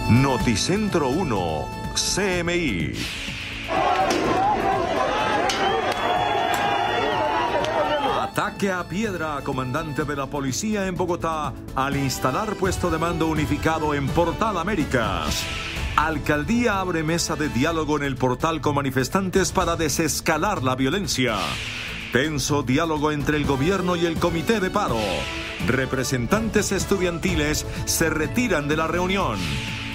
Noticentro 1, CMI. Ataque a piedra a comandante de la policía en Bogotá al instalar puesto de mando unificado en Portal Américas. Alcaldía abre mesa de diálogo en el portal con manifestantes para desescalar la violencia. Tenso diálogo entre el gobierno y el comité de paro. Representantes estudiantiles se retiran de la reunión.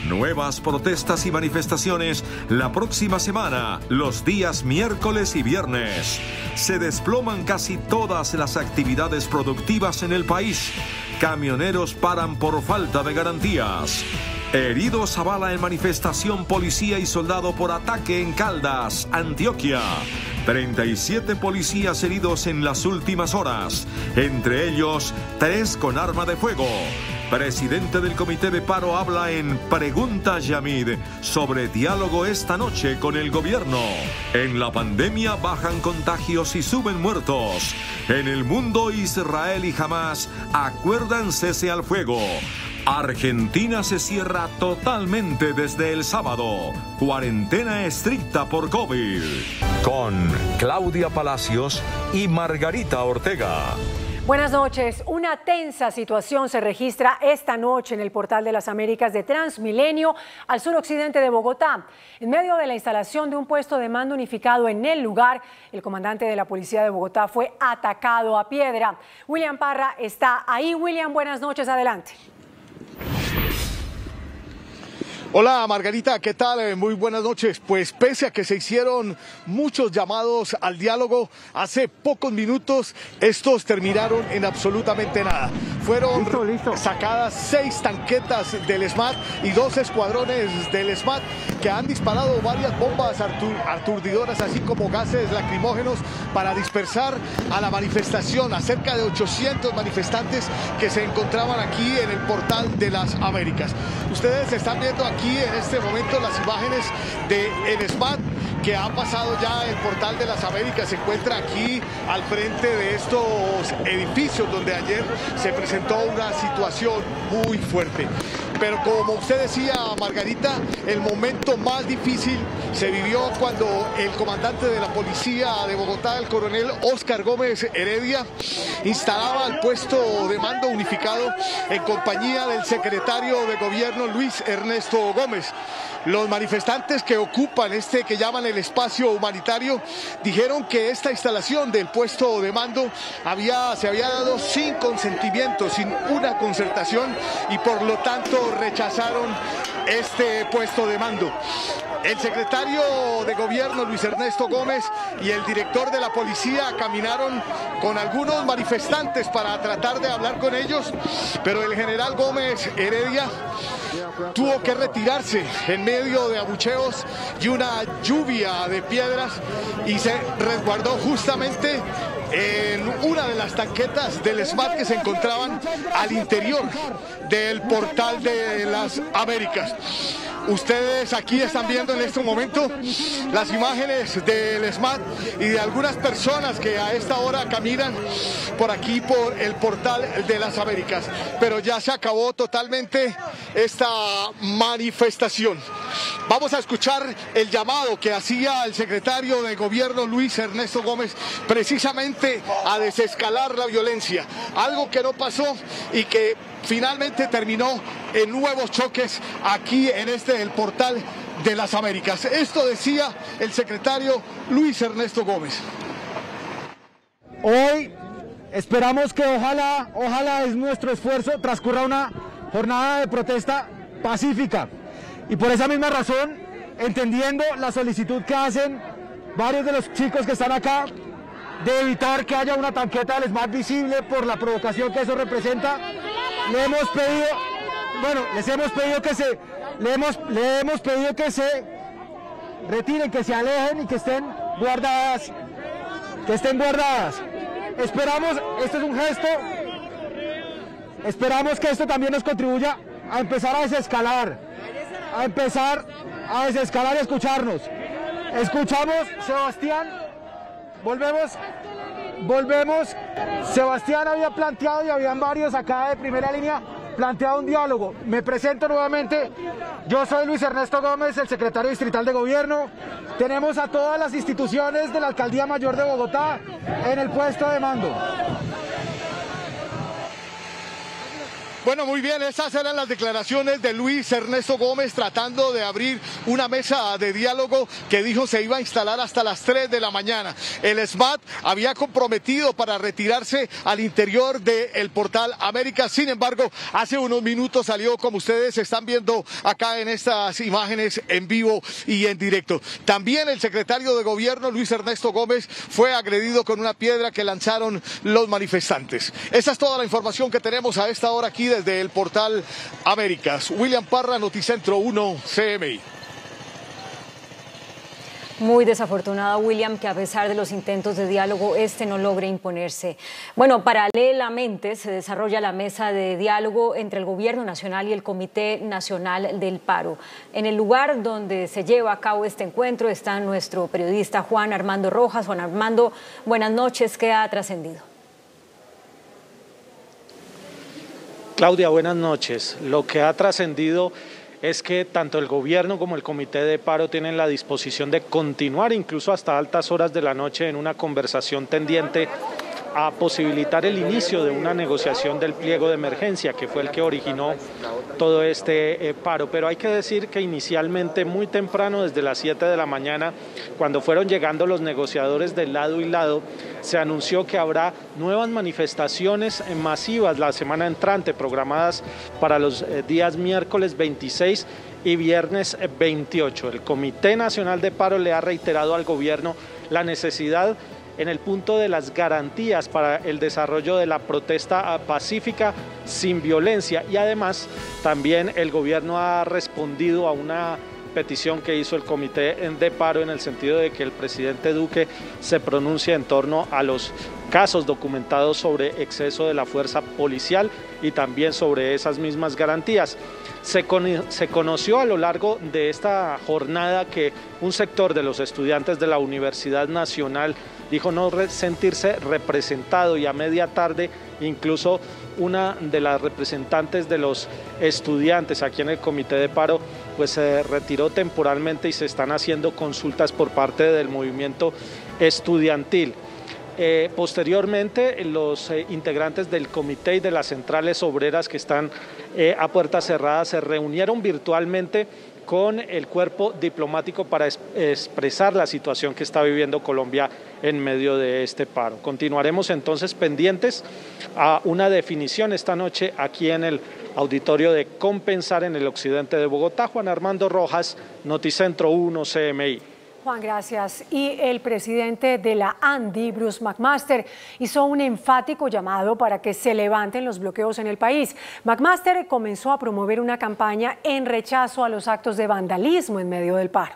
Nuevas protestas y manifestaciones la próxima semana, los días miércoles y viernes. Se desploman casi todas las actividades productivas en el país. Camioneros paran por falta de garantías. Heridos a bala en manifestación policía y soldado por ataque en Caldas, Antioquia. 37 policías heridos en las últimas horas, entre ellos 3 con arma de fuego. Presidente del Comité de Paro habla en Pregunta Yamid sobre diálogo esta noche con el gobierno. En la pandemia bajan contagios y suben muertos. En el mundo, Israel y Hamas acuerdan cese al fuego. Argentina se cierra totalmente desde el sábado. Cuarentena estricta por COVID. Con Claudia Palacios y Margarita Ortega. Buenas noches. Una tensa situación se registra esta noche en el Portal de las Américas de Transmilenio, al suroccidente de Bogotá. En medio de la instalación de un puesto de mando unificado en el lugar, el comandante de la Policía de Bogotá fue atacado a piedra. William Parra está ahí. William, buenas noches. Adelante. Hola Margarita, ¿qué tal? Muy buenas noches. Pues pese a que se hicieron muchos llamados al diálogo, hace pocos minutos estos terminaron en absolutamente nada. Fueron sacadas 6 tanquetas del SMAT y 2 escuadrones del SMAT que han disparado varias bombas aturdidoras, así como gases lacrimógenos para dispersar a la manifestación, a cerca de 800 manifestantes que se encontraban aquí en el Portal de las Américas. Ustedes están viendo aquí en este momento las imágenes del SMAT que ha pasado ya el Portal de las Américas. Se encuentra aquí al frente de estos edificios donde ayer se presentó una situación muy fuerte. Pero como usted decía, Margarita, el momento más difícil se vivió cuando el comandante de la Policía de Bogotá, el coronel Óscar Gómez Heredia, instalaba el puesto de mando unificado en compañía del secretario de Gobierno, Luis Ernesto Gómez. Los manifestantes que ocupan que llaman el espacio humanitario dijeron que esta instalación del puesto de mando se había dado sin consentimiento, sin una concertación, y por lo tanto rechazaron este puesto de mando. El secretario de Gobierno, Luis Ernesto Gómez, y el director de la policía caminaron con algunos manifestantes para tratar de hablar con ellos, pero el general Gómez Heredia tuvo que retirarse en medio de abucheos y una lluvia de piedras y se resguardó justamente en una de las tanquetas del SMAT que se encontraban al interior del Portal de las Américas. Ustedes aquí están viendo en este momento las imágenes del SMAT y de algunas personas que a esta hora caminan por aquí, por el Portal de las Américas. Pero ya se acabó totalmente esta manifestación. Vamos a escuchar el llamado que hacía el secretario de Gobierno, Luis Ernesto Gómez, precisamente a desescalar la violencia. Algo que no pasó y que finalmente terminó en nuevos choques aquí en el Portal de las Américas. Esto decía el secretario Luis Ernesto Gómez. Hoy esperamos que ojalá es nuestro esfuerzo, transcurra una jornada de protesta pacífica. Y por esa misma razón, entendiendo la solicitud que hacen varios de los chicos que están acá, de evitar que haya una tanqueta del SMAT visible por la provocación que eso representa, le hemos pedido que se retiren, que se alejen y que estén guardadas. Esperamos, esto es un gesto, esperamos que esto también nos contribuya a empezar a desescalar y escucharnos. Escuchamos, Sebastián, volvemos. Sebastián había planteado, y habían varios acá de primera línea, plantea un diálogo. Me presento nuevamente, yo soy Luis Ernesto Gómez, el secretario distrital de gobierno. Tenemos a todas las instituciones de la Alcaldía Mayor de Bogotá en el puesto de mando. Bueno, muy bien, esas eran las declaraciones de Luis Ernesto Gómez tratando de abrir una mesa de diálogo que dijo se iba a instalar hasta las 3 de la mañana. El SMAT había comprometido para retirarse al interior del Portal América. Sin embargo, hace unos minutos salió, como ustedes están viendo acá en estas imágenes en vivo y en directo. También el secretario de gobierno, Luis Ernesto Gómez, fue agredido con una piedra que lanzaron los manifestantes. Esa es toda la información que tenemos a esta hora aquí desde el Portal Américas. William Parra, Noticentro 1, CMI. Muy desafortunado, William, que a pesar de los intentos de diálogo, no logre imponerse. Bueno, paralelamente se desarrolla la mesa de diálogo entre el Gobierno Nacional y el Comité Nacional del Paro. En el lugar donde se lleva a cabo este encuentro está nuestro periodista Juan Armando Rojas. Juan Armando, buenas noches. ¿Qué ha trascendido? Claudia, buenas noches. Lo que ha trascendido es que tanto el gobierno como el comité de paro tienen la disposición de continuar incluso hasta altas horas de la noche en una conversación tendiente a posibilitar el inicio de una negociación del pliego de emergencia, que fue el que originó todo este paro. Pero hay que decir que inicialmente, muy temprano, desde las 7 de la mañana, cuando fueron llegando los negociadores de lado y lado, se anunció que habrá nuevas manifestaciones masivas la semana entrante, programadas para los días miércoles 26 y viernes 28. El Comité Nacional de Paro le ha reiterado al gobierno la necesidad en el punto de las garantías para el desarrollo de la protesta pacífica sin violencia, y además también el gobierno ha respondido a una petición que hizo el comité de paro en el sentido de que el presidente Duque se pronuncie en torno a los casos documentados sobre exceso de la fuerza policial y también sobre esas mismas garantías. Se conoció a lo largo de esta jornada que un sector de los estudiantes de la Universidad Nacional dijo no sentirse representado, y a media tarde incluso una de las representantes de los estudiantes aquí en el comité de paro pues se retiró temporalmente y se están haciendo consultas por parte del movimiento estudiantil. Posteriormente, los integrantes del comité y de las centrales obreras que están a puertas cerradas se reunieron virtualmente con el cuerpo diplomático para expresar la situación que está viviendo Colombia en medio de este paro. Continuaremos entonces pendientes a una definición esta noche aquí en el auditorio de Compensar en el occidente de Bogotá. Juan Armando Rojas, Noticentro 1, CMI. Juan, gracias. Y el presidente de la ANDI, Bruce McMaster, hizo un enfático llamado para que se levanten los bloqueos en el país. McMaster comenzó a promover una campaña en rechazo a los actos de vandalismo en medio del paro.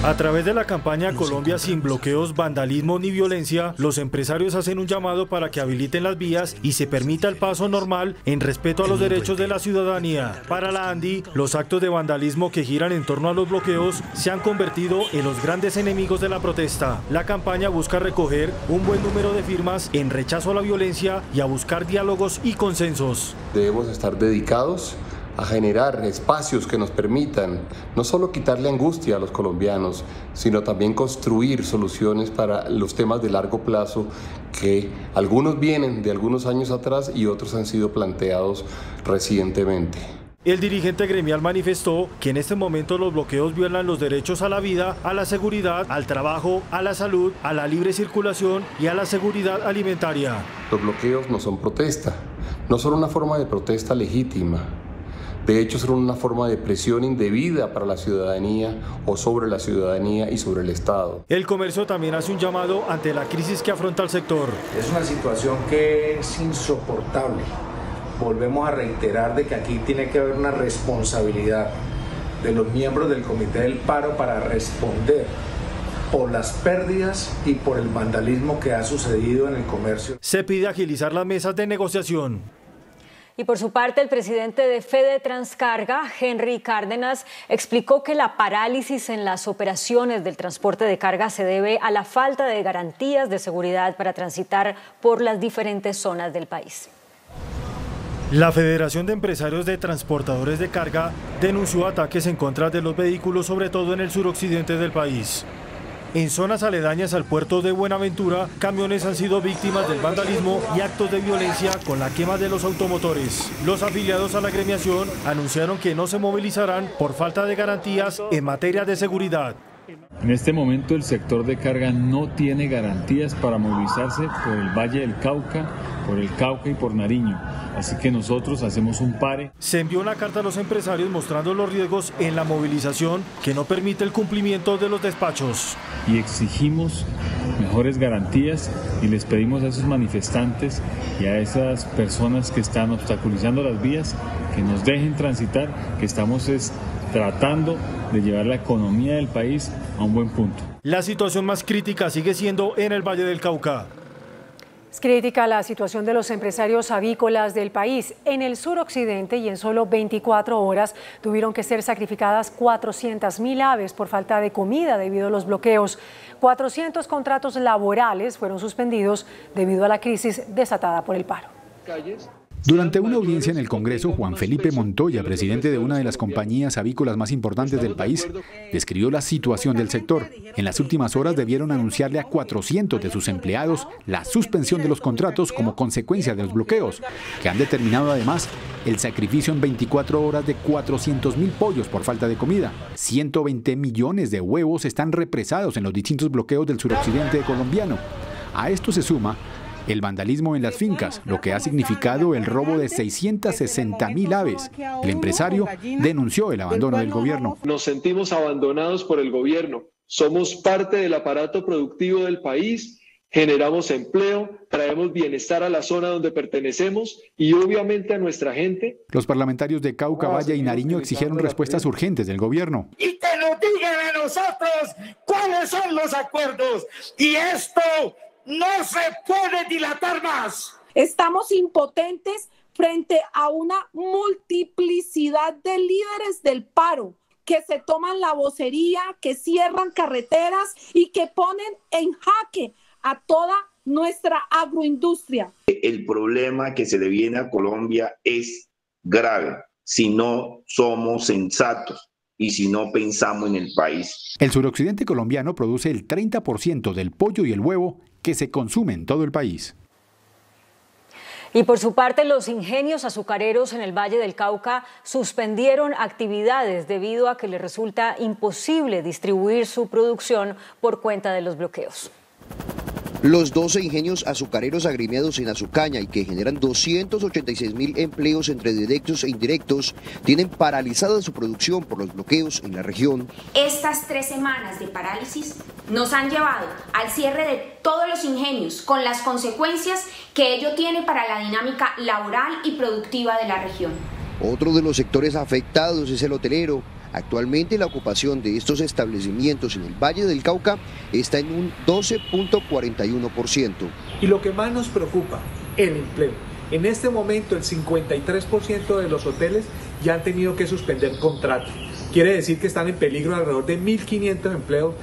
A través de la campaña Colombia sin bloqueos, vandalismo ni violencia, los empresarios hacen un llamado para que habiliten las vías y se permita el paso normal en respeto a los derechos de la ciudadanía. Para la ANDI, los actos de vandalismo que giran en torno a los bloqueos se han convertido en los grandes enemigos de la protesta. La campaña busca recoger un buen número de firmas en rechazo a la violencia y a buscar diálogos y consensos. Debemos estar dedicados a generar espacios que nos permitan no solo quitarle angustia a los colombianos, sino también construir soluciones para los temas de largo plazo que algunos vienen de algunos años atrás y otros han sido planteados recientemente. El dirigente gremial manifestó que en este momento los bloqueos violan los derechos a la vida, a la seguridad, al trabajo, a la salud, a la libre circulación y a la seguridad alimentaria. Los bloqueos no son protesta, no son una forma de protesta legítima. De hecho, son una forma de presión indebida para la ciudadanía o sobre la ciudadanía y sobre el Estado. El comercio también hace un llamado ante la crisis que afronta el sector. Es una situación que es insoportable. Volvemos a reiterar de que aquí tiene que haber una responsabilidad de los miembros del Comité del Paro para responder por las pérdidas y por el vandalismo que ha sucedido en el comercio. Se pide agilizar las mesas de negociación. Y por su parte, el presidente de Fede Transcarga, Henry Cárdenas, explicó que la parálisis en las operaciones del transporte de carga se debe a la falta de garantías de seguridad para transitar por las diferentes zonas del país. La Federación de Empresarios de Transportadores de Carga denunció ataques en contra de los vehículos, sobre todo en el suroccidente del país. En zonas aledañas al puerto de Buenaventura, camiones han sido víctimas del vandalismo y actos de violencia con la quema de los automotores. Los afiliados a la agremiación anunciaron que no se movilizarán por falta de garantías en materia de seguridad. En este momento el sector de carga no tiene garantías para movilizarse por el Valle del Cauca, por el Cauca y por Nariño. Así que nosotros hacemos un pare. Se envió una carta a los empresarios mostrando los riesgos en la movilización que no permite el cumplimiento de los despachos. Y exigimos mejores garantías y les pedimos a esos manifestantes y a esas personas que están obstaculizando las vías que nos dejen transitar, que estamos tratando de llevar la economía del país a un buen punto. La situación más crítica sigue siendo en el Valle del Cauca. Es crítica la situación de los empresarios avícolas del país. En el suroccidente y en solo 24 horas tuvieron que ser sacrificadas 400.000 aves por falta de comida debido a los bloqueos. 400 contratos laborales fueron suspendidos debido a la crisis desatada por el paro. Durante una audiencia en el Congreso, Juan Felipe Montoya, presidente de una de las compañías avícolas más importantes del país, describió la situación del sector. En las últimas horas debieron anunciarle a 400 de sus empleados la suspensión de los contratos como consecuencia de los bloqueos, que han determinado además el sacrificio en 24 horas de 400.000 pollos por falta de comida. 120 millones de huevos están represados en los distintos bloqueos del suroccidente colombiano. A esto se suma el vandalismo en las fincas, lo que ha significado el robo de 660.000 aves. El empresario denunció el abandono del gobierno. Nos sentimos abandonados por el gobierno. Somos parte del aparato productivo del país, generamos empleo, traemos bienestar a la zona donde pertenecemos y obviamente a nuestra gente. Los parlamentarios de Cauca, Valle y Nariño exigieron respuestas urgentes del gobierno. Y que nos digan a nosotros cuáles son los acuerdos. Y esto no se puede dilatar más. Estamos impotentes frente a una multiplicidad de líderes del paro que se toman la vocería, que cierran carreteras y que ponen en jaque a toda nuestra agroindustria. El problema que se le viene a Colombia es grave si no somos sensatos y si no pensamos en el país. El suroccidente colombiano produce el 30% del pollo y el huevo que se consume en todo el país. Y por su parte, los ingenios azucareros en el Valle del Cauca suspendieron actividades debido a que les resulta imposible distribuir su producción por cuenta de los bloqueos. Los 12 ingenios azucareros agremiados en Azucaña y que generan 286.000 empleos entre directos e indirectos tienen paralizada su producción por los bloqueos en la región. Estas 3 semanas de parálisis nos han llevado al cierre de todos los ingenios con las consecuencias que ello tiene para la dinámica laboral y productiva de la región. Otro de los sectores afectados es el hotelero. Actualmente la ocupación de estos establecimientos en el Valle del Cauca está en un 12.41%. Y lo que más nos preocupa, el empleo. En este momento el 53% de los hoteles ya han tenido que suspender contratos. Quiere decir que están en peligro alrededor de 1.500 empleos,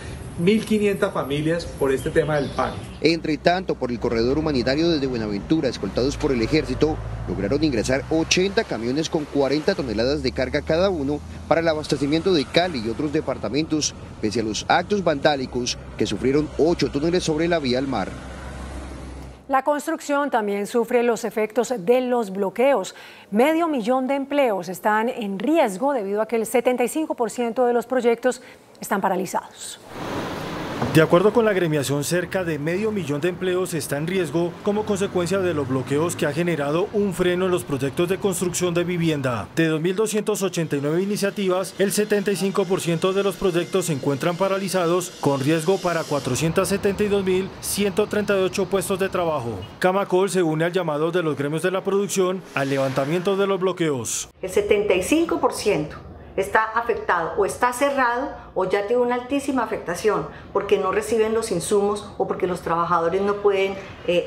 1.500 familias por este tema del paro. Entre tanto, por el corredor humanitario desde Buenaventura, escoltados por el ejército, lograron ingresar 80 camiones con 40 toneladas de carga cada uno para el abastecimiento de Cali y otros departamentos, pese a los actos vandálicos que sufrieron 8 túneles sobre la vía al mar. La construcción también sufre los efectos de los bloqueos. 500.000 de empleos están en riesgo debido a que el 75% de los proyectos están paralizados. De acuerdo con la agremiación, cerca de 500.000 de empleos está en riesgo como consecuencia de los bloqueos que ha generado un freno en los proyectos de construcción de vivienda. De 2.289 iniciativas, el 75% de los proyectos se encuentran paralizados con riesgo para 472.138 puestos de trabajo. Camacol se une al llamado de los gremios de la producción al levantamiento de los bloqueos. El 75% está afectado o está cerrado o ya tiene una altísima afectación porque no reciben los insumos o porque los trabajadores no pueden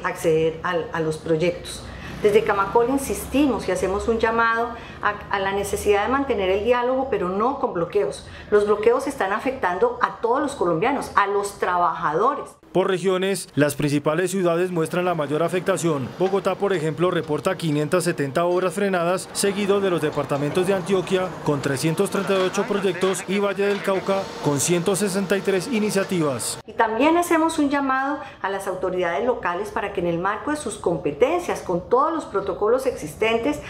acceder a los proyectos. Desde Camacol insistimos y hacemos un llamado a la necesidad de mantener el diálogo, pero no con bloqueos. Los bloqueos están afectando a todos los colombianos, a los trabajadores. Por regiones, las principales ciudades muestran la mayor afectación. Bogotá, por ejemplo, reporta 570 obras frenadas, seguido de los departamentos de Antioquia con 338 proyectos y Valle del Cauca con 163 iniciativas. Y también hacemos un llamado a las autoridades locales para que en el marco de sus competencias, con todos los protocolos existentes,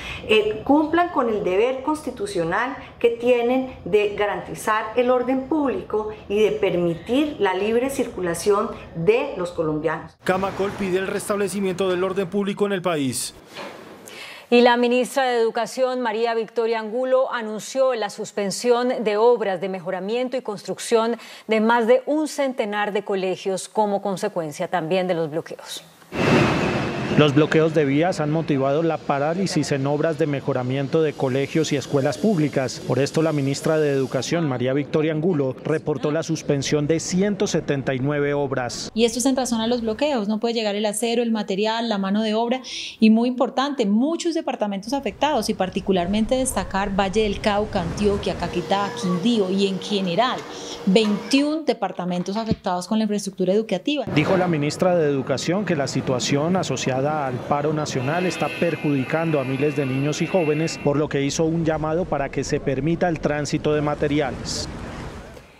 cumplan con el deber constitucional que tienen de garantizar el orden público y de permitir la libre circulación de los colombianos. Camacol pide el restablecimiento del orden público en el país. Y la ministra de Educación, María Victoria Angulo, anunció la suspensión de obras de mejoramiento y construcción de más de un centenar de colegios como consecuencia también de los bloqueos. Los bloqueos de vías han motivado la parálisis en obras de mejoramiento de colegios y escuelas públicas. Por esto, la ministra de Educación, María Victoria Angulo, reportó la suspensión de 179 obras. Y esto es en razón a los bloqueos. No puede llegar el acero, el material, la mano de obra. Y muy importante, muchos departamentos afectados y particularmente destacar Valle del Cauca, Antioquia, Caquetá, Quindío y en general 21 departamentos afectados con la infraestructura educativa. Dijo la ministra de Educación que la situación asociada al paro nacional está perjudicando a miles de niños y jóvenes, por lo que hizo un llamado para que se permita el tránsito de materiales.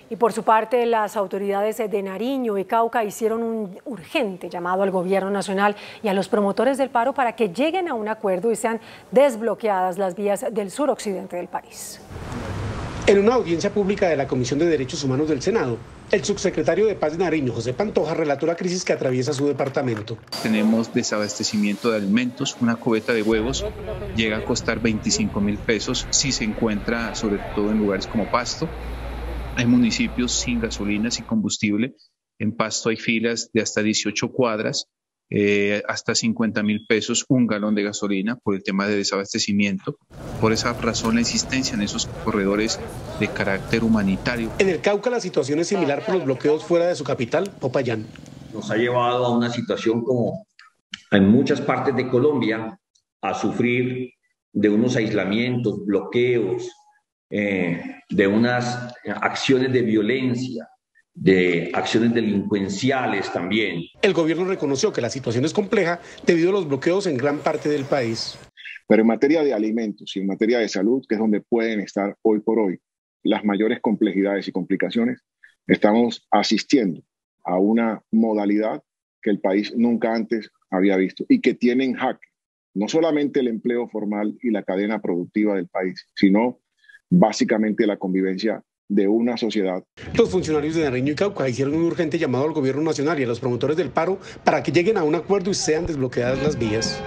Y por su parte, las autoridades de Nariño y Cauca hicieron un urgente llamado al gobierno nacional y a los promotores del paro para que lleguen a un acuerdo y sean desbloqueadas las vías del suroccidente del país. En una audiencia pública de la Comisión de Derechos Humanos del Senado, el subsecretario de Paz de Nariño, José Pantoja, relató la crisis que atraviesa su departamento. Tenemos desabastecimiento de alimentos, una cubeta de huevos llega a costar 25.000 pesos si se encuentra sobre todo en lugares como Pasto. Hay municipios sin gasolina, sin combustible. En Pasto hay filas de hasta 18 cuadras, hasta 50.000 pesos un galón de gasolina por el tema de desabastecimiento. Por esa razón la insistencia en esos corredores de carácter humanitario. En el Cauca la situación es similar por los bloqueos fuera de su capital, Popayán. Nos ha llevado a una situación como en muchas partes de Colombia a sufrir de unos aislamientos, bloqueos, de unas acciones de violencia, de acciones delincuenciales también. El gobierno reconoció que la situación es compleja debido a los bloqueos en gran parte del país. Pero en materia de alimentos y en materia de salud, que es donde pueden estar hoy por hoy las mayores complejidades y complicaciones, estamos asistiendo a una modalidad que el país nunca antes había visto y que tiene en jaque no solamente el empleo formal y la cadena productiva del país, sino básicamente la convivencia de una sociedad. Los funcionarios de Nariño y Cauca hicieron un urgente llamado al gobierno nacional y a los promotores del paro para que lleguen a un acuerdo y sean desbloqueadas las vías.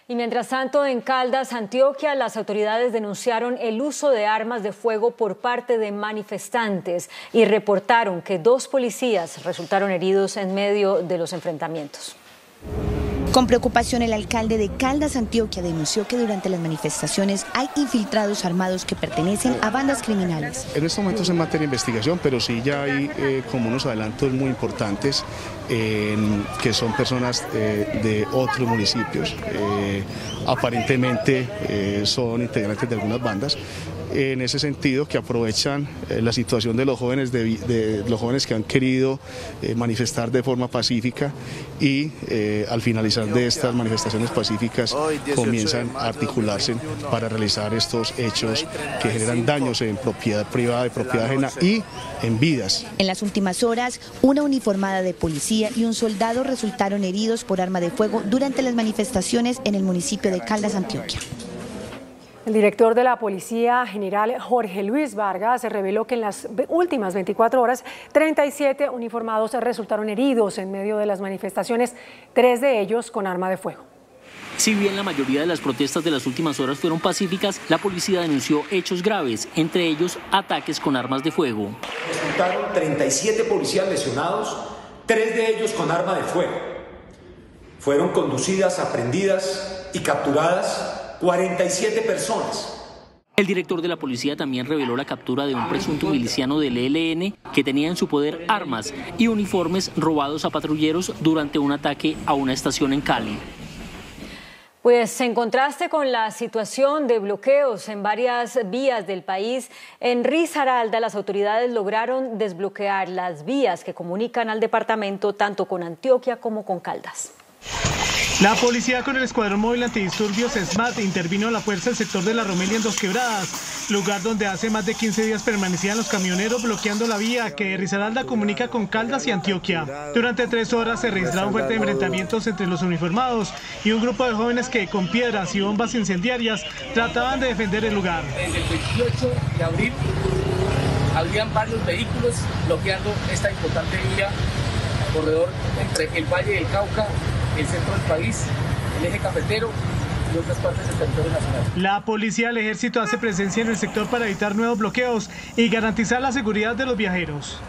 Y mientras tanto, en Caldas, Antioquia, las autoridades denunciaron el uso de armas de fuego por parte de manifestantes y reportaron que 2 policías resultaron heridos en medio de los enfrentamientos. Con preocupación, el alcalde de Caldas, Antioquia, denunció que durante las manifestaciones hay infiltrados armados que pertenecen a bandas criminales. En estos momentos en materia de investigación, pero sí ya hay como unos adelantos muy importantes que son personas de otros municipios. Aparentemente son integrantes de algunas bandas. En ese sentido, que aprovechan la situación de los jóvenes, de los jóvenes que han querido manifestar de forma pacífica y al finalizar de estas manifestaciones pacíficas comienzan a articularse para realizar estos hechos que generan daños en propiedad privada, de propiedad ajena y en vidas. En las últimas horas, una uniformada de policía y un soldado resultaron heridos por arma de fuego durante las manifestaciones en el municipio de Caldas, Antioquia. El director de la Policía General Jorge Luis Vargas reveló que en las últimas 24 horas 37 uniformados resultaron heridos en medio de las manifestaciones, 3 de ellos con arma de fuego. Si bien la mayoría de las protestas de las últimas horas fueron pacíficas, la policía denunció hechos graves, entre ellos ataques con armas de fuego. Resultaron 37 policías lesionados, 3 de ellos con arma de fuego. Fueron conducidas, aprehendidas y capturadas 47 personas. El director de la policía también reveló la captura de un presunto miliciano del ELN que tenía en su poder armas y uniformes robados a patrulleros durante un ataque a una estación en Cali. Pues en contraste con la situación de bloqueos en varias vías del país, en Risaralda las autoridades lograron desbloquear las vías que comunican al departamento tanto con Antioquia como con Caldas. La policía con el Escuadrón Móvil Antidisturbios SMAT intervino a la fuerza del sector de La Romelia en Dos Quebradas, lugar donde hace más de 15 días permanecían los camioneros bloqueando la vía que de Risaralda comunica con Caldas y Antioquia. Durante 3 horas se registraron fuertes enfrentamientos entre los uniformados y un grupo de jóvenes que con piedras y bombas incendiarias trataban de defender el lugar. Desde el 28 de abril habían varios vehículos bloqueando esta importante vía, corredor entre el Valle del Cauca, el centro del país, el eje cafetero y otras partes del territorio nacional. La policía del ejército hace presencia en el sector para evitar nuevos bloqueos y garantizar la seguridad de los viajeros.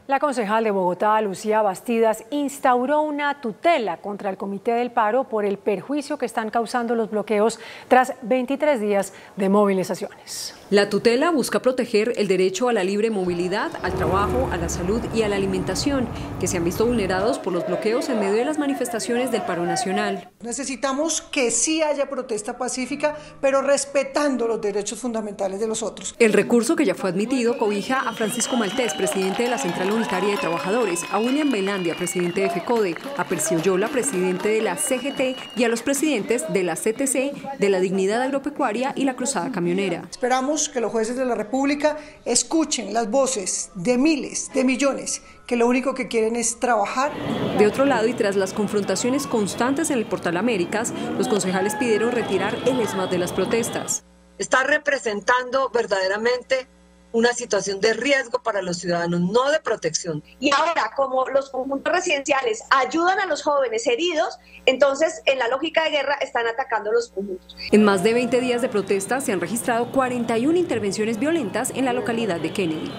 La concejal de Bogotá, Lucía Bastidas, instauró una tutela contra el Comité del Paro por el perjuicio que están causando los bloqueos tras 23 días de movilizaciones. La tutela busca proteger el derecho a la libre movilidad, al trabajo, a la salud y a la alimentación, que se han visto vulnerados por los bloqueos en medio de las manifestaciones del paro nacional. Necesitamos que sí haya protesta pacífica, pero respetando los derechos fundamentales de los otros. El recurso que ya fue admitido cobija a Francisco Maltés, presidente de la Central Unitaria de Trabajadores, a William Belandia, presidente de FECODE, a Percio Yola, presidente de la CGT, y a los presidentes de la CTC, de la Dignidad Agropecuaria y la Cruzada Camionera. Esperamos que los jueces de la República escuchen las voces de miles, de millones, que lo único que quieren es trabajar. De otro lado, y tras las confrontaciones constantes en el Portal Américas, los concejales pidieron retirar el ESMAD de las protestas. Está representando verdaderamente una situación de riesgo para los ciudadanos, no de protección. Y ahora, como los conjuntos residenciales ayudan a los jóvenes heridos, entonces en la lógica de guerra están atacando los conjuntos. En más de 20 días de protestas se han registrado 41 intervenciones violentas en la localidad de Kennedy.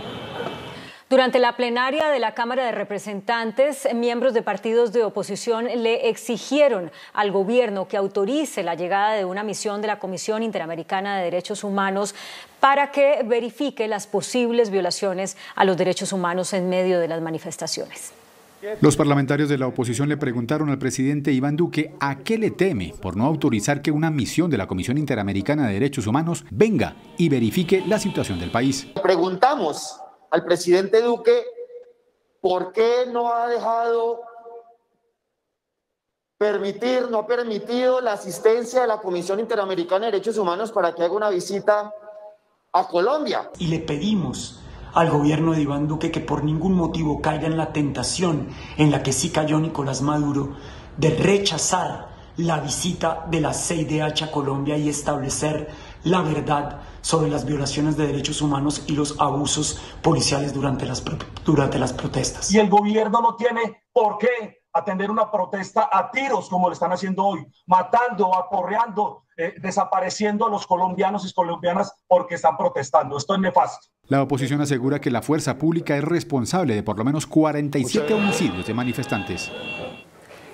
Durante la plenaria de la Cámara de Representantes, miembros de partidos de oposición le exigieron al gobierno que autorice la llegada de una misión de la Comisión Interamericana de Derechos Humanos para que verifique las posibles violaciones a los derechos humanos en medio de las manifestaciones. Los parlamentarios de la oposición le preguntaron al presidente Iván Duque a qué le teme por no autorizar que una misión de la Comisión Interamericana de Derechos Humanos venga y verifique la situación del país. Preguntamos al presidente Duque por qué no ha permitido la asistencia de la Comisión Interamericana de Derechos Humanos para que haga una visita a Colombia. Y le pedimos al gobierno de Iván Duque que por ningún motivo caiga en la tentación en la que sí cayó Nicolás Maduro de rechazar la visita de la CIDH a Colombia y establecer la verdad sobre las violaciones de derechos humanos y los abusos policiales durante las protestas. Y el gobierno no tiene por qué atender una protesta a tiros como lo están haciendo hoy, matando, aporreando, desapareciendo a los colombianos y colombianas porque están protestando. Esto es nefasto. La oposición asegura que la fuerza pública es responsable de por lo menos 47 homicidios de manifestantes.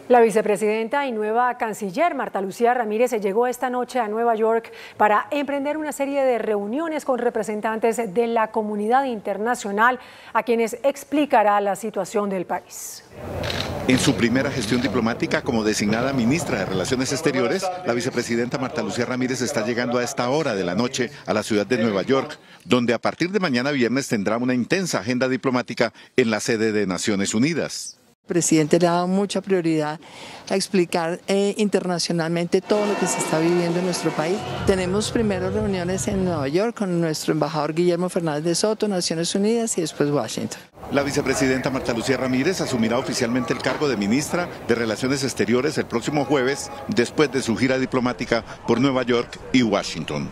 La vicepresidenta y nueva canciller Marta Lucía Ramírez llegó esta noche a Nueva York para emprender una serie de reuniones con representantes de la comunidad internacional a quienes explicará la situación del país. En su primera gestión diplomática como designada ministra de Relaciones Exteriores, la vicepresidenta Marta Lucía Ramírez está llegando a esta hora de la noche a la ciudad de Nueva York, donde a partir de mañana viernes tendrá una intensa agenda diplomática en la sede de Naciones Unidas. El presidente le ha dado mucha prioridad a explicar internacionalmente todo lo que se está viviendo en nuestro país. Tenemos primero reuniones en Nueva York con nuestro embajador Guillermo Fernández de Soto, Naciones Unidas, y después Washington. La vicepresidenta Marta Lucía Ramírez asumirá oficialmente el cargo de ministra de Relaciones Exteriores el próximo jueves, después de su gira diplomática por Nueva York y Washington.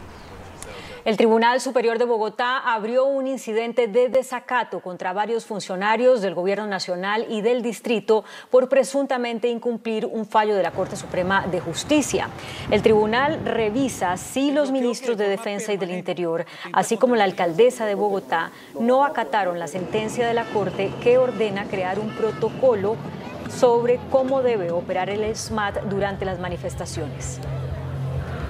El Tribunal Superior de Bogotá abrió un incidente de desacato contra varios funcionarios del Gobierno Nacional y del Distrito por presuntamente incumplir un fallo de la Corte Suprema de Justicia. El tribunal revisa si los ministros de Defensa y del Interior, así como la alcaldesa de Bogotá, no acataron la sentencia de la Corte que ordena crear un protocolo sobre cómo debe operar el SMAT durante las manifestaciones.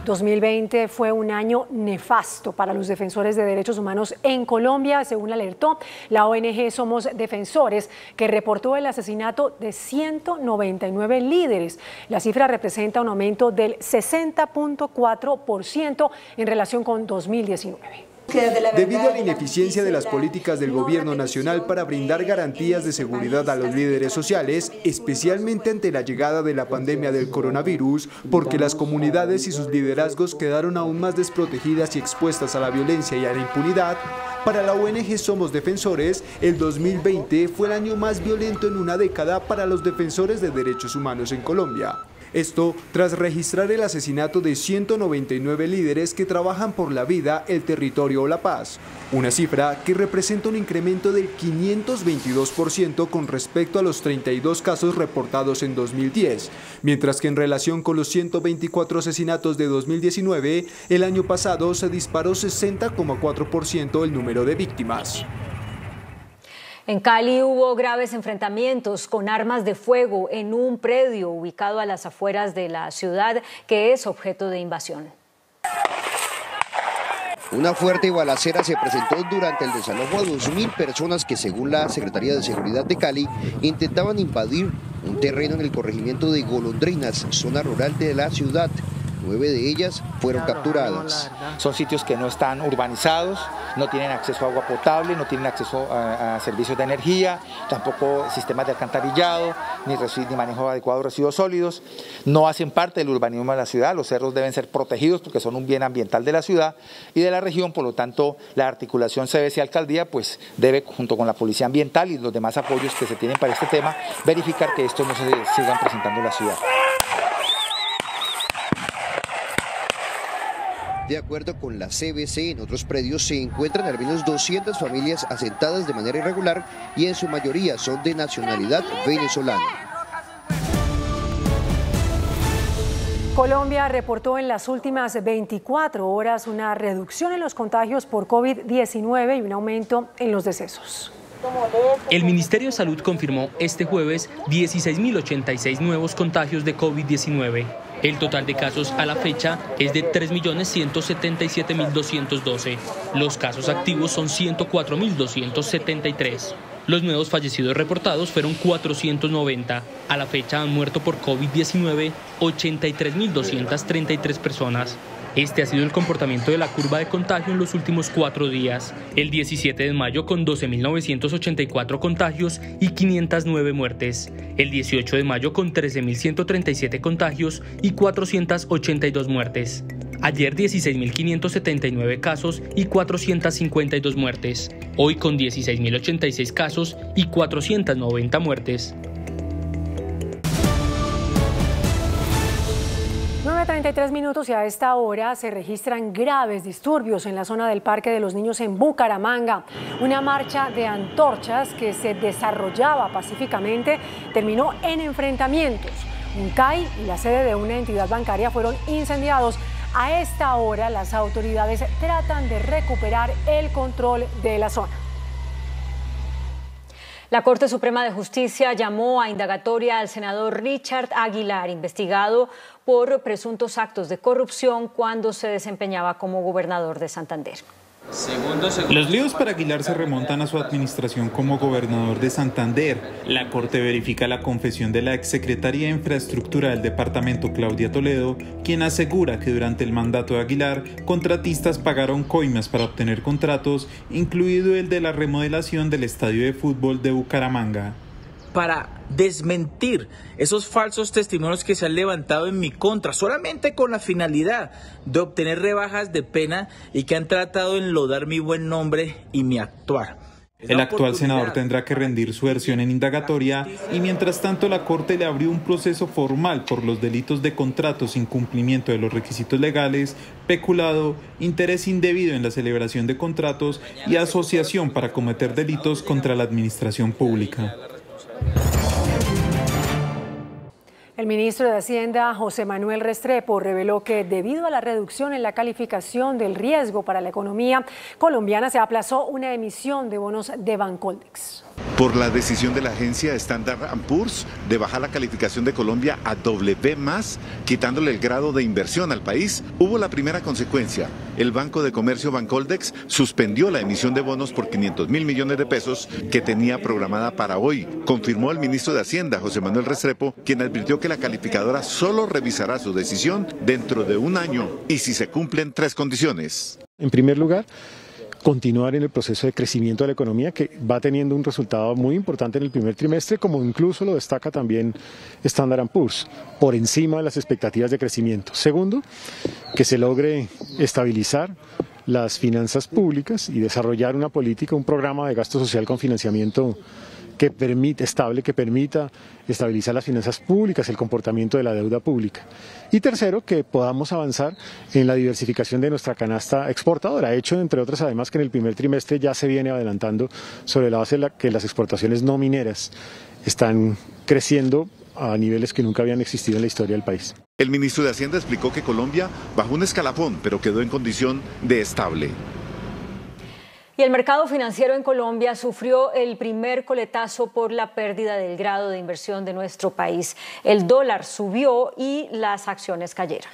2020 fue un año nefasto para los defensores de derechos humanos en Colombia, según alertó la ONG Somos Defensores, que reportó el asesinato de 199 líderes. La cifra representa un aumento del 60.4% en relación con 2019. Debido a la ineficiencia de las políticas del gobierno nacional para brindar garantías de seguridad a los líderes sociales, especialmente ante la llegada de la pandemia del coronavirus, porque las comunidades y sus liderazgos quedaron aún más desprotegidas y expuestas a la violencia y a la impunidad, para la ONG Somos Defensores, el 2020 fue el año más violento en una década para los defensores de derechos humanos en Colombia. Esto tras registrar el asesinato de 199 líderes que trabajan por la vida, el territorio o la paz, una cifra que representa un incremento del 522% con respecto a los 32 casos reportados en 2010, mientras que en relación con los 124 asesinatos de 2019, el año pasado se disparó 60,4% el número de víctimas. En Cali hubo graves enfrentamientos con armas de fuego en un predio ubicado a las afueras de la ciudad que es objeto de invasión. Una fuerte balacera se presentó durante el desalojo a 2.000 personas que, según la Secretaría de Seguridad de Cali, intentaban invadir un terreno en el corregimiento de Golondrinas, zona rural de la ciudad. 9 de ellas fueron capturadas. Son sitios que no están urbanizados, no tienen acceso a agua potable, no tienen acceso a servicios de energía, tampoco sistemas de alcantarillado, ni manejo adecuado de residuos sólidos. No hacen parte del urbanismo de la ciudad, los cerros deben ser protegidos porque son un bien ambiental de la ciudad y de la región, por lo tanto la articulación CBC Alcaldía pues debe, junto con la Policía Ambiental y los demás apoyos que se tienen para este tema, verificar que estos no se sigan presentando en la ciudad. De acuerdo con la CBC, en otros predios se encuentran al menos 200 familias asentadas de manera irregular y en su mayoría son de nacionalidad venezolana. Colombia reportó en las últimas 24 horas una reducción en los contagios por COVID-19 y un aumento en los decesos. El Ministerio de Salud confirmó este jueves 16.086 nuevos contagios de COVID-19. El total de casos a la fecha es de 3.177.212. Los casos activos son 104.273. Los nuevos fallecidos reportados fueron 490. A la fecha han muerto por COVID-19 83.233 personas. Este ha sido el comportamiento de la curva de contagio en los últimos 4 días. El 17 de mayo con 12.984 contagios y 509 muertes. El 18 de mayo con 13.137 contagios y 482 muertes. Ayer 16.579 casos y 452 muertes. Hoy con 16.086 casos y 490 muertes. 9:33 minutos y a esta hora se registran graves disturbios en la zona del Parque de los Niños en Bucaramanga. Una marcha de antorchas que se desarrollaba pacíficamente terminó en enfrentamientos. Un CAI y la sede de una entidad bancaria fueron incendiados. A esta hora las autoridades tratan de recuperar el control de la zona. La Corte Suprema de Justicia llamó a indagatoria al senador Richard Aguilar, investigado por presuntos actos de corrupción cuando se desempeñaba como gobernador de Santander. Los líos para Aguilar se remontan a su administración como gobernador de Santander. La Corte verifica la confesión de la exsecretaria de Infraestructura del departamento, Claudia Toledo, quien asegura que durante el mandato de Aguilar, contratistas pagaron coimas para obtener contratos, incluido el de la remodelación del estadio de fútbol de Bucaramanga. Para desmentir esos falsos testimonios que se han levantado en mi contra, solamente con la finalidad de obtener rebajas de pena y que han tratado de enlodar mi buen nombre y mi actuar. El actual senador tendrá que rendir su versión en indagatoria y mientras tanto la Corte le abrió un proceso formal por los delitos de contratos sin cumplimiento de los requisitos legales, peculado, interés indebido en la celebración de contratos y asociación para cometer delitos contra la administración pública. El ministro de Hacienda, José Manuel Restrepo, reveló que debido a la reducción en la calificación del riesgo para la economía colombiana, se aplazó una emisión de bonos de Bancoldex. Por la decisión de la agencia Standard & Poor's de bajar la calificación de Colombia a AA+, quitándole el grado de inversión al país, hubo la primera consecuencia. El Banco de Comercio Bancoldex suspendió la emisión de bonos por 500.000 millones de pesos que tenía programada para hoy, confirmó el ministro de Hacienda, José Manuel Restrepo, quien advirtió que la calificadora solo revisará su decisión dentro de un año y si se cumplen 3 condiciones. En primer lugar, continuar en el proceso de crecimiento de la economía, que va teniendo un resultado muy importante en el primer trimestre, como incluso lo destaca también Standard & Poor's, por encima de las expectativas de crecimiento. Segundo, que se logre estabilizar las finanzas públicas y desarrollar una política, un programa de gasto social con financiamiento que permita estabilizar las finanzas públicas, el comportamiento de la deuda pública. Y tercero, que podamos avanzar en la diversificación de nuestra canasta exportadora, hecho entre otras además que en el primer trimestre ya se viene adelantando sobre la base de que las exportaciones no mineras están creciendo a niveles que nunca habían existido en la historia del país. El ministro de Hacienda explicó que Colombia bajó un escalafón, pero quedó en condición de estable. Y el mercado financiero en Colombia sufrió el primer coletazo por la pérdida del grado de inversión de nuestro país. El dólar subió y las acciones cayeron.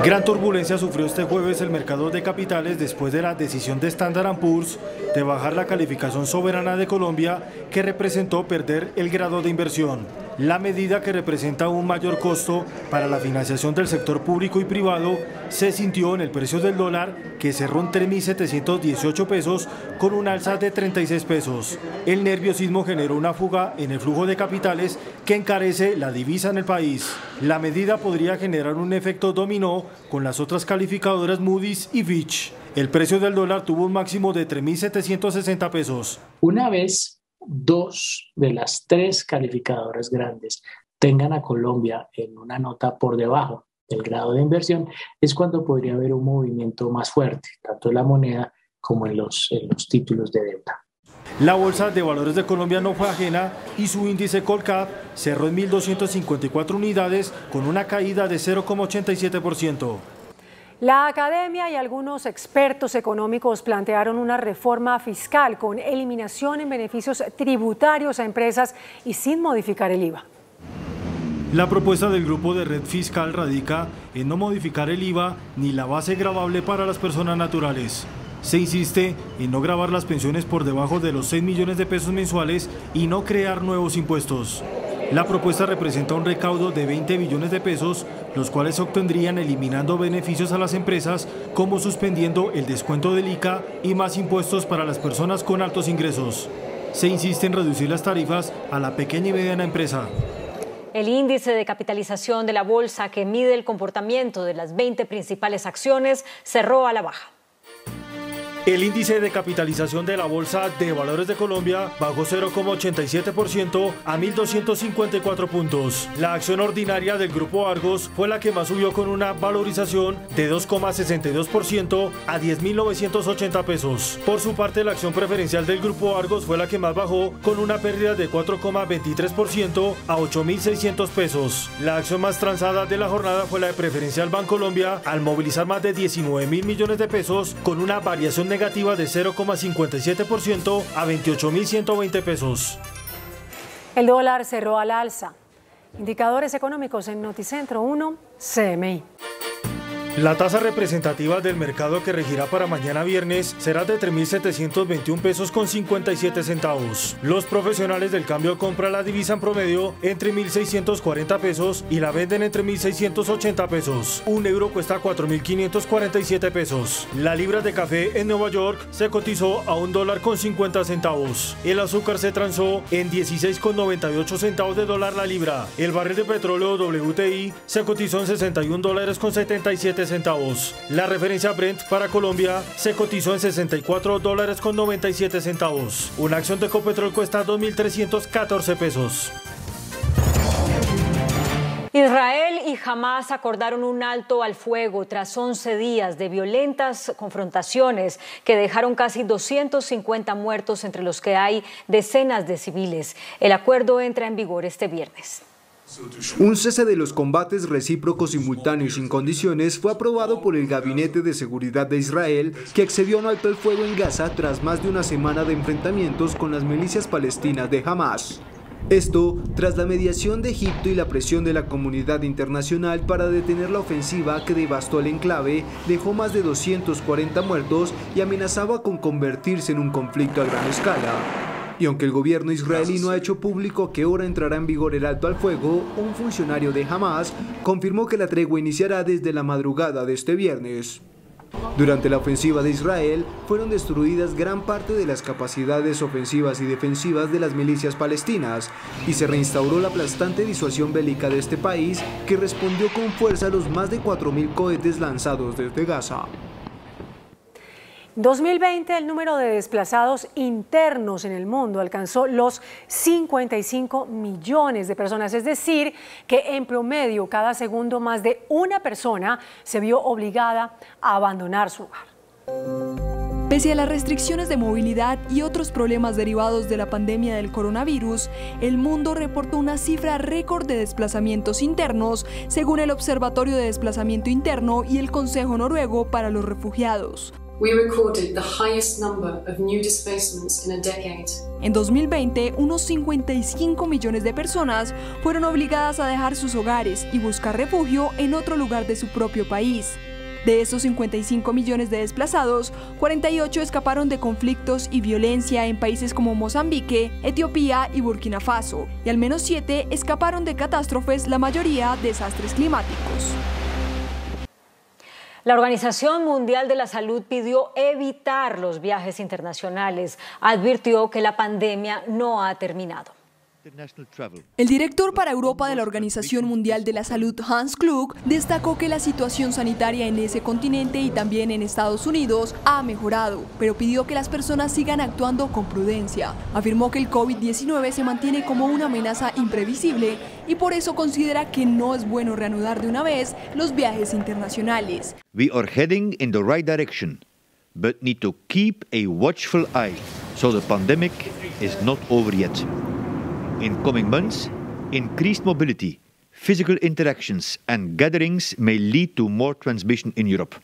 Gran turbulencia sufrió este jueves el mercado de capitales después de la decisión de Standard & Poor's de bajar la calificación soberana de Colombia, que representó perder el grado de inversión. La medida, que representa un mayor costo para la financiación del sector público y privado, se sintió en el precio del dólar, que cerró en 3.718 pesos con un alza de 36 pesos. El nerviosismo generó una fuga en el flujo de capitales que encarece la divisa en el país. La medida podría generar un efecto dominó con las otras calificadoras Moody's y Fitch. El precio del dólar tuvo un máximo de 3.760 pesos. Una vez 2 de las 3 calificadoras grandes tengan a Colombia en una nota por debajo del grado de inversión, es cuando podría haber un movimiento más fuerte, tanto en la moneda como en los títulos de deuda. La Bolsa de Valores de Colombia no fue ajena y su índice Colcap cerró en 1.254 unidades con una caída de 0,87%. La academia y algunos expertos económicos plantearon una reforma fiscal con eliminación en beneficios tributarios a empresas y sin modificar el IVA. La propuesta del grupo de Red Fiscal radica en no modificar el IVA ni la base gravable para las personas naturales. Se insiste en no gravar las pensiones por debajo de los 6 millones de pesos mensuales y no crear nuevos impuestos. La propuesta representa un recaudo de 20 billones de pesos, los cuales se obtendrían eliminando beneficios a las empresas, como suspendiendo el descuento del ICA y más impuestos para las personas con altos ingresos. Se insiste en reducir las tarifas a la pequeña y mediana empresa. El índice de capitalización de la bolsa, que mide el comportamiento de las 20 principales acciones, cerró a la baja. El índice de capitalización de la Bolsa de Valores de Colombia bajó 0,87% a 1.254 puntos. La acción ordinaria del Grupo Argos fue la que más subió, con una valorización de 2,62% a 10.980 pesos. Por su parte, la acción preferencial del Grupo Argos fue la que más bajó, con una pérdida de 4,23% a 8.600 pesos. La acción más transada de la jornada fue la de Preferencial Bancolombia, al movilizar más de 19.000 millones de pesos, con una variación negativa de 0,57% a 28.120 pesos. El dólar cerró al alza. Indicadores económicos en Noticentro 1, CMI. La tasa representativa del mercado, que regirá para mañana viernes, será de 3.721 pesos con 57 centavos. Los profesionales del cambio compran la divisa en promedio entre 1.640 pesos y la venden entre 1.680 pesos. Un euro cuesta 4.547 pesos. La libra de café en Nueva York se cotizó a $1.50. El azúcar se transó en 16,98 centavos de dólar la libra. El barril de petróleo WTI se cotizó en $61,77. La referencia Brent para Colombia se cotizó en $64,97. Una acción de Ecopetrol cuesta 2.314 pesos. Israel y Hamás acordaron un alto al fuego tras 11 días de violentas confrontaciones que dejaron casi 250 muertos, entre los que hay decenas de civiles. El acuerdo entra en vigor este viernes. Un cese de los combates recíproco, simultáneo y sin condiciones fue aprobado por el Gabinete de Seguridad de Israel, que accedió a un alto el fuego en Gaza tras más de una semana de enfrentamientos con las milicias palestinas de Hamas. Esto tras la mediación de Egipto y la presión de la comunidad internacional para detener la ofensiva que devastó el enclave, dejó más de 240 muertos y amenazaba con convertirse en un conflicto a gran escala. Y aunque el gobierno israelí no ha hecho público a qué hora entrará en vigor el alto al fuego, un funcionario de Hamas confirmó que la tregua iniciará desde la madrugada de este viernes. Durante la ofensiva de Israel, fueron destruidas gran parte de las capacidades ofensivas y defensivas de las milicias palestinas y se reinstauró la aplastante disuasión bélica de este país, que respondió con fuerza a los más de 4.000 cohetes lanzados desde Gaza. 2020, el número de desplazados internos en el mundo alcanzó los 55 millones de personas, es decir, que en promedio cada segundo más de una persona se vio obligada a abandonar su hogar. Pese a las restricciones de movilidad y otros problemas derivados de la pandemia del coronavirus, el mundo reportó una cifra récord de desplazamientos internos, según el Observatorio de Desplazamiento Interno y el Consejo Noruego para los Refugiados. En 2020, unos 55 millones de personas fueron obligadas a dejar sus hogares y buscar refugio en otro lugar de su propio país. De esos 55 millones de desplazados, 48 escaparon de conflictos y violencia en países como Mozambique, Etiopía y Burkina Faso, y al menos 7 escaparon de catástrofes, la mayoría desastres climáticos. La Organización Mundial de la Salud pidió evitar los viajes internacionales. Advirtió que la pandemia no ha terminado. El director para Europa de la Organización Mundial de la Salud, Hans Kluge, destacó que la situación sanitaria en ese continente y también en Estados Unidos ha mejorado, pero pidió que las personas sigan actuando con prudencia. Afirmó que el COVID-19 se mantiene como una amenaza imprevisible y por eso considera que no es bueno reanudar de una vez los viajes internacionales. We are heading in the right direction, but need to keep a watchful eye, so the pandemic is not over yet. In coming months, increased mobility, physical interactions and gatherings may lead to more transmission in Europe.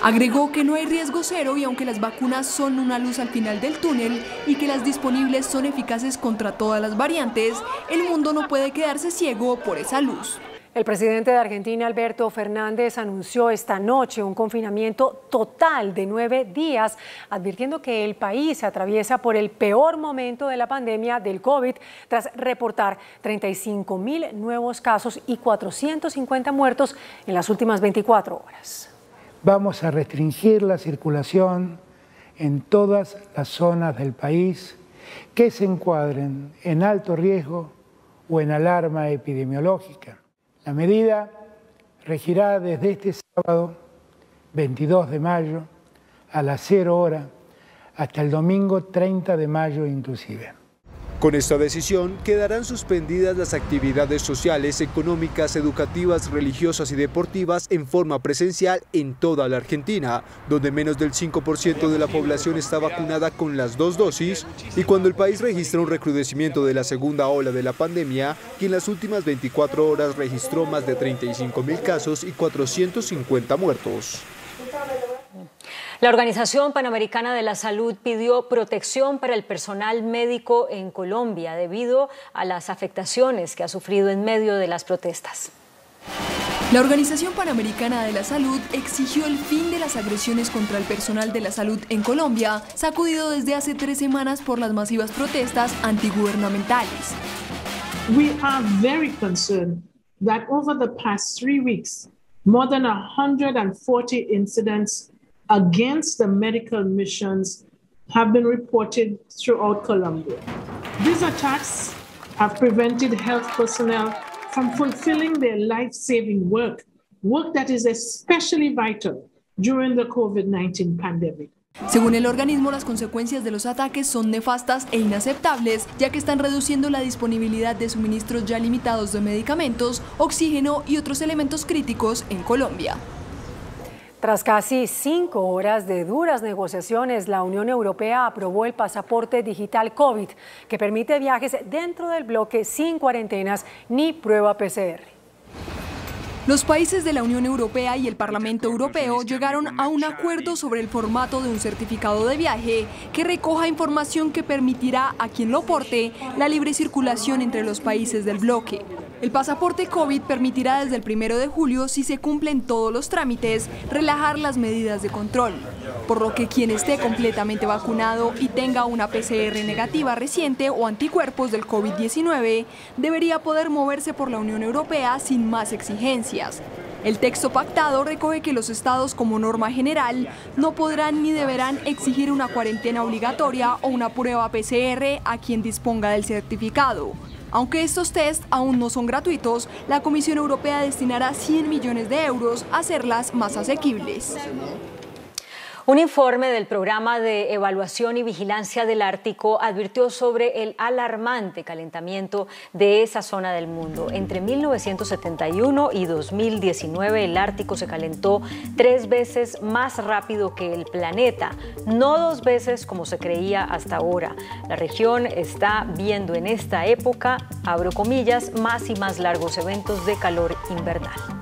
Agregó que no hay riesgo cero y aunque las vacunas son una luz al final del túnel y que las disponibles son eficaces contra todas las variantes, el mundo no puede quedarse ciego por esa luz. El presidente de Argentina, Alberto Fernández, anunció esta noche un confinamiento total de 9 días, advirtiendo que el país se atraviesa por el peor momento de la pandemia del COVID, tras reportar 35.000 nuevos casos y 450 muertos en las últimas 24 horas. Vamos a restringir la circulación en todas las zonas del país que se encuadren en alto riesgo o en alarma epidemiológica. La medida regirá desde este sábado 22 de mayo a las 0 horas hasta el domingo 30 de mayo inclusive. Con esta decisión quedarán suspendidas las actividades sociales, económicas, educativas, religiosas y deportivas en forma presencial en toda la Argentina, donde menos del 5% de la población está vacunada con las 2 dosis, y cuando el país registra un recrudecimiento de la segunda ola de la pandemia, que en las últimas 24 horas registró más de 35.000 casos y 450 muertos. La Organización Panamericana de la Salud pidió protección para el personal médico en Colombia debido a las afectaciones que ha sufrido en medio de las protestas. La Organización Panamericana de la Salud exigió el fin de las agresiones contra el personal de la salud en Colombia, sacudido desde hace 3 semanas por las masivas protestas antigubernamentales. We are very concerned that over the past 3 weeks, more than 140 incidents against the medical missions have been reported throughout Colombia. These attacks have prevented health personnel from fulfilling their life-saving work that is especially vital during the COVID-19 pandemic. Según el organismo, las consecuencias de los ataques son nefastas e inaceptables, ya que están reduciendo la disponibilidad de suministros ya limitados de medicamentos, oxígeno y otros elementos críticos en Colombia. Tras casi 5 horas de duras negociaciones, la Unión Europea aprobó el pasaporte digital COVID, que permite viajes dentro del bloque sin cuarentenas ni prueba PCR. Los países de la Unión Europea y el Parlamento Europeo llegaron a un acuerdo sobre el formato de un certificado de viaje que recoja información que permitirá a quien lo porte la libre circulación entre los países del bloque. El pasaporte COVID permitirá desde el 1 de julio, si se cumplen todos los trámites, relajar las medidas de control, por lo que quien esté completamente vacunado y tenga una PCR negativa reciente o anticuerpos del COVID-19 debería poder moverse por la Unión Europea sin más exigencias. El texto pactado recoge que los estados, como norma general, no podrán ni deberán exigir una cuarentena obligatoria o una prueba PCR a quien disponga del certificado. Aunque estos test aún no son gratuitos, la Comisión Europea destinará 100 millones de euros a hacerlas más asequibles. Un informe del Programa de Evaluación y Vigilancia del Ártico advirtió sobre el alarmante calentamiento de esa zona del mundo. Entre 1971 y 2019 el Ártico se calentó 3 veces más rápido que el planeta, no 2 veces como se creía hasta ahora. La región está viendo en esta época, abro comillas, más y más largos eventos de calor invernal.